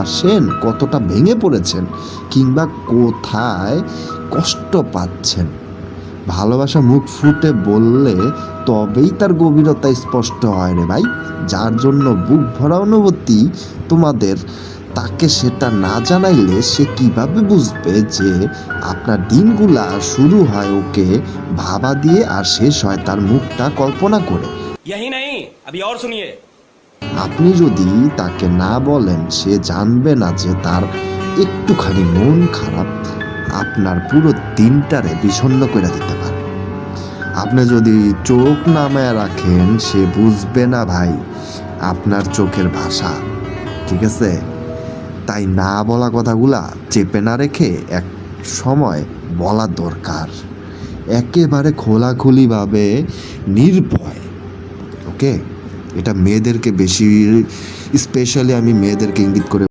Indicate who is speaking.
Speaker 1: হাসেন, কতটা ভেঙে পড়েছেন, কিংবা কোথায় কষ্ট পাচ্ছেন। ভালোবাসা মুখ ফুটে বললে তবেই তার গভীরতা স্পষ্ট হয় রে ভাই। যার জন্য বুক ভরা অনুভূতি তোমাদের, তাকে সেটা না জানাইলে সে কিভাবে বুঝবে যে আপনার দিনগুলা শুরু হয় ওকে ভাবা দিয়ে আর শেষ হয় তার মুখটা কল্পনা করে।
Speaker 2: यही नहीं, अभी और सुनिए।
Speaker 1: আপনি যদি তাকে না বলেন, সে জানবে না যে তার একটুখানি মন খারাপ আপনার পুরো দিনটারে বিষণ্ণ করে দিতে পারে। আপনি যদি চোখ নামায় রাখেন, সে বুঝবে না ভাই আপনার চোখের ভাষা, ঠিক আছে? তাই না বলা কথাগুলা চেপে না রেখে এক সময় বলা দরকার, একেবারে খোলাখুলিভাবে, নির্ভয়। ওকে, এটা মেয়েদেরকে বেশি, স্পেশালি আমি মেয়েদেরকে ইঙ্গিত করে